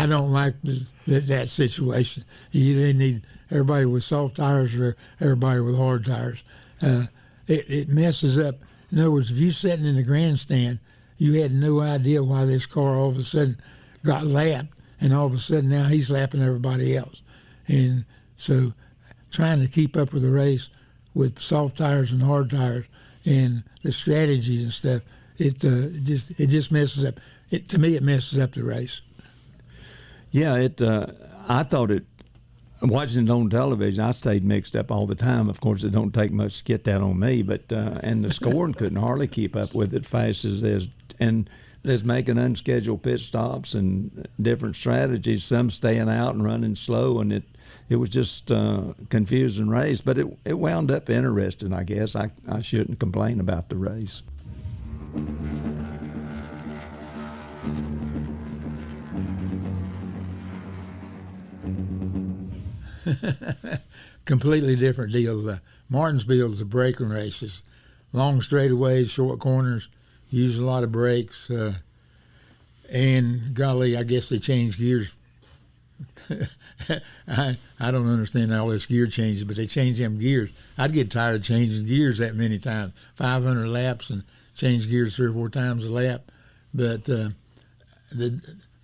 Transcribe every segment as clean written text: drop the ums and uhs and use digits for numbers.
I don't like that situation. You either need everybody with soft tires or everybody with hard tires. It messes up. In other words, if you're sitting in the grandstand, you had no idea why this car all of a sudden got lapped, and all of a sudden now he's lapping everybody else. And so trying to keep up with the race with soft tires and hard tires and the strategies and stuff, it just messes up. To me, it messes up the race. Yeah, I thought it. Watching it on television, I stayed mixed up all the time. Of course, it don't take much to get that on me, but and the scoring couldn't hardly keep up with it fast as there's and there's making unscheduled pit stops and different strategies. Some staying out and running slow, and it was just confusing race. But it wound up interesting. I guess I shouldn't complain about the race. Completely different deal. Martinsville is a braking race. It's long straightaways, short corners, use a lot of brakes. And golly, I guess they changed gears. I don't understand all this gear changes, but they changed them gears. I'd get tired of changing gears that many times. 500 laps and change gears 3 or 4 times a lap. But the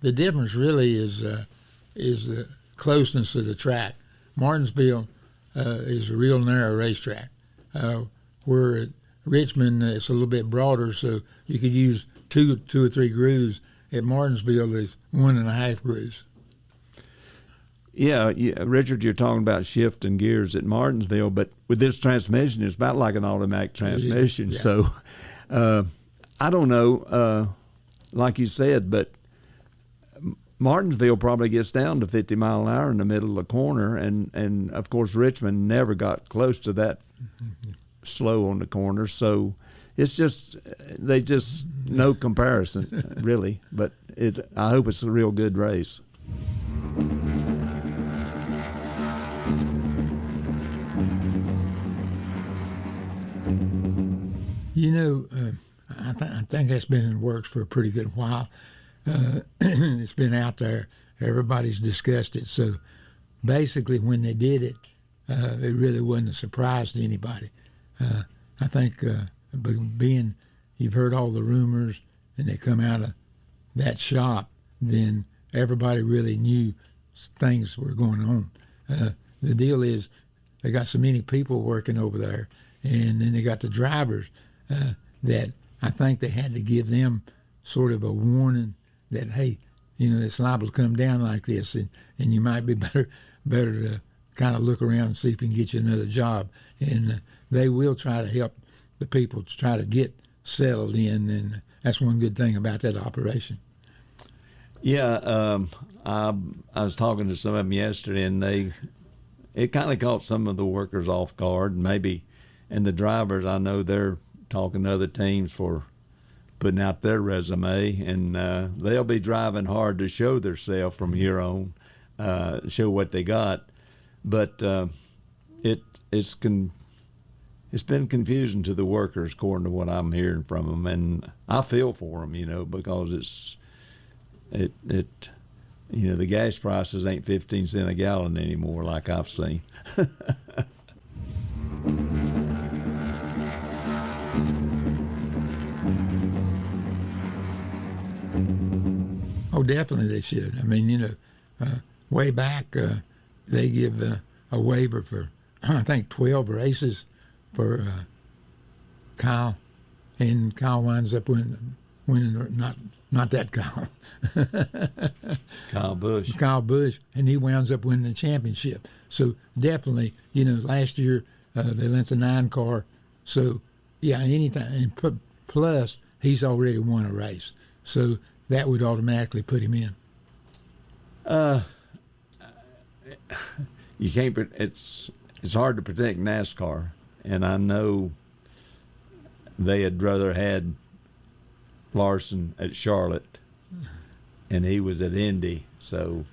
difference really is the closeness of the track. Martinsville is a real narrow racetrack. Where at Richmond it's a little bit broader, so you could use two or three grooves. At Martinsville is 1.5 grooves. Yeah, Richard, you're talking about shifting gears at Martinsville, but with this transmission, it's about like an automatic transmission. Yeah. So I don't know, like you said, but Martinsville probably gets down to 50 mile an hour in the middle of the corner, and of course Richmond never got close to that slow on the corner. So it's just no comparison really. But I hope it's a real good race. You know, I think that's been in the works for a pretty good while. It's been out there. Everybody's discussed it. So basically when they did it, it really wasn't a surprise to anybody. I think being you've heard all the rumors and they come out of that shop, then everybody really knew things were going on. The deal is they got so many people working over there, and then they got the drivers that I think they had to give them sort of a warning that, hey, you know, it's liable to come down like this, and you might be better to kind of look around and see if you can get you another job. And they will try to help the people to try to get settled in, and that's one good thing about that operation. Yeah, I was talking to some of them yesterday, and it kind of caught some of the workers off guard, and the drivers, I know they're talking to other teams for putting out their resume, and they'll be driving hard to show themselves from here on, show what they got. But it's been confusing to the workers, according to what I'm hearing from them, and I feel for them, you know, because the gas prices ain't 15 cents a gallon anymore like I've seen. Oh, definitely they should. I mean, you know, way back they give a waiver for, I think, 12 races for Kyle, and Kyle winds up winning not that Kyle. Kyle Busch, and he winds up winning the championship. So definitely, you know, last year they lent the 9 car. So, yeah, anytime. And plus, he's already won a race. So that would automatically put him in. You can't. It's hard to predict NASCAR, and I know they had rather had Larson at Charlotte, and he was at Indy. So.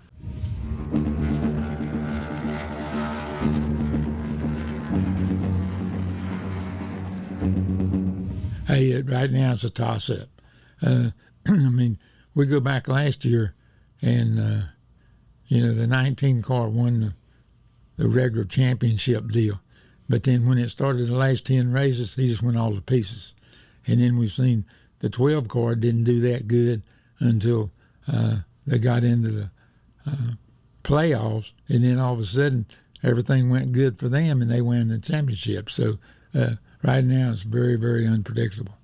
Hey, right now it's a toss-up. I mean, we go back last year, and the 19 car won the regular championship deal. But then when it started the last 10 races, he just went all to pieces. And then we've seen the 12 car didn't do that good until they got into the playoffs. And then all of a sudden, everything went good for them and they won the championship. So right now it's very, very unpredictable.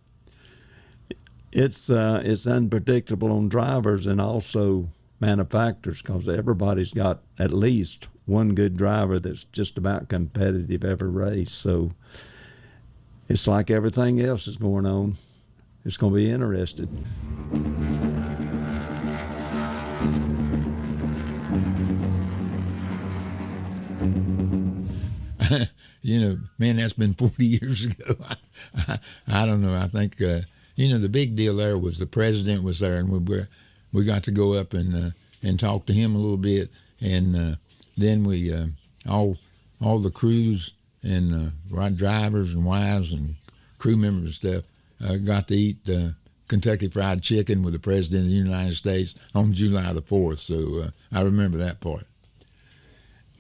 It's unpredictable on drivers and also manufacturers because everybody's got at least one good driver that's just about competitive every race. So it's like everything else is going on. It's going to be interesting. Man, that's been 40 years ago. I don't know. I think, the big deal there was the president was there, and we got to go up and talk to him a little bit, and then we all the crews and drivers and wives and crew members and stuff got to eat Kentucky Fried Chicken with the President of the United States on July the 4th. So I remember that part.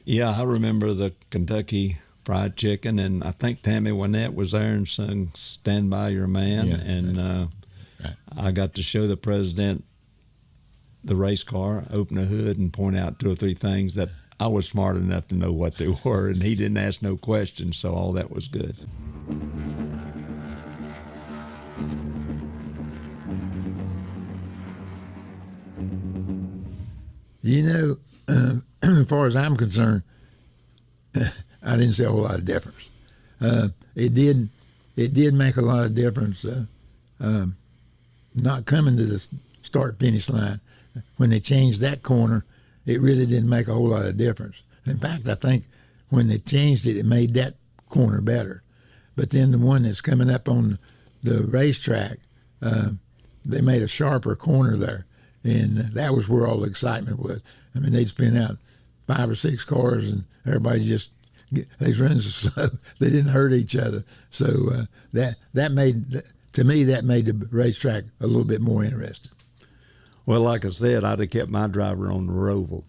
Yeah, I remember the Kentucky Fried Chicken, and I think Tammy Wynette was there and sung "Stand By Your Man," Yeah, and right. I got to show the president the race car, open the hood, and point out 2 or 3 things that I was smart enough to know what they were, and he didn't ask no questions, so all that was good. As far as I'm concerned, I didn't see a whole lot of difference. It did make a lot of difference not coming to the start-finish line. When they changed that corner, it really didn't make a whole lot of difference. In fact, I think when they changed it, it made that corner better. But then the one that's coming up on the racetrack, they made a sharper corner there, and that was where all the excitement was. I mean, they'd spin out 5 or 6 cars, and everybody just they was running so slow they didn't hurt each other. So that made, to me, that made the racetrack a little bit more interesting. Well, like I said, I'd have kept my driver on the oval,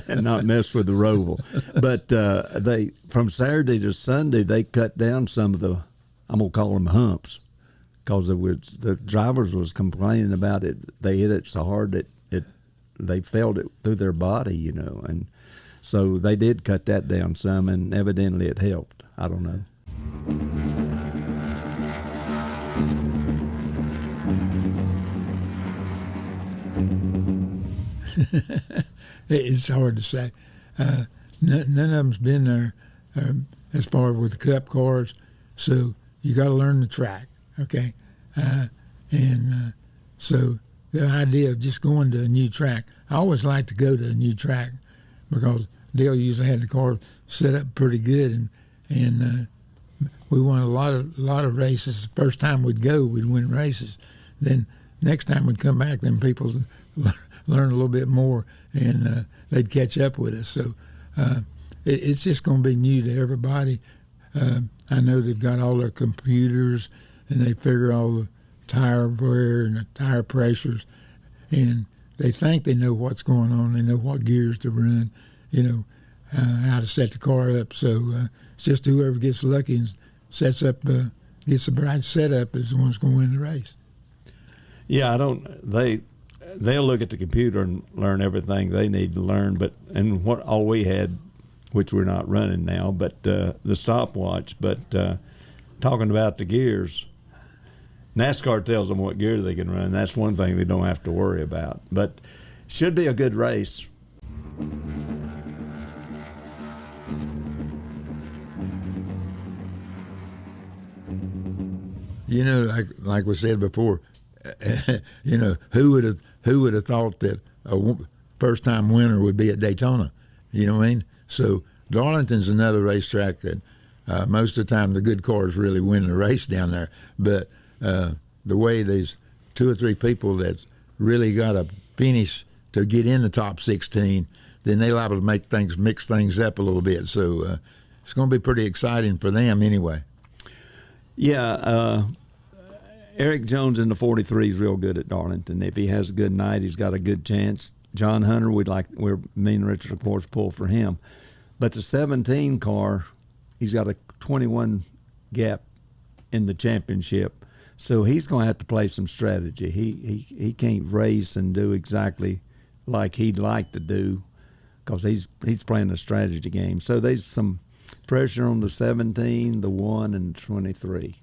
and not messed with the roval. But they, from Saturday to Sunday, they cut down some of the, I'm gonna call them humps, because the drivers was complaining about it. They hit it so hard that they felt it through their body, and so they did cut that down some, and evidently it helped. I don't know. It's hard to say. None of them's been there as far with the Cup cars, so you got to learn the track, okay? So the idea of just going to a new track, I always like to go to a new track because Dale usually had the car set up pretty good, and we won a lot of races. The first time we'd go, we'd win races. Then next time we'd come back, then people learn a little bit more, and they'd catch up with us. So it's just going to be new to everybody. I know they've got all their computers, and they figure all the tire wear and the tire pressures, and they think they know what's going on. They know what gears to run, how to set the car up. So it's just whoever gets lucky and gets the right setup is the one's going to win the race. Yeah, they'll look at the computer and learn everything they need to learn. And what all we had, which we're not running now, but the stopwatch. But talking about the gears, NASCAR tells them what gear they can run. That's one thing they don't have to worry about. But should be a good race. Like we said before, who would have thought that a first-time winner would be at Daytona? You know what I mean? So Darlington's another racetrack that most of the time the good cars really win the race down there. But the way there's 2 or 3 people that really got to finish to get in the top 16, then they're liable to mix things up a little bit. So it's going to be pretty exciting for them anyway. Yeah, Eric Jones in the 43 is real good at Darlington. If he has a good night, he's got a good chance. John Hunter, me and Richard, of course, pull for him. But the 17 car, he's got a 21 gap in the championship. So he's going to have to play some strategy. He can't race and do exactly like he'd like to do because he's playing a strategy game. So there's some pressure on the 17, the 1, and 23.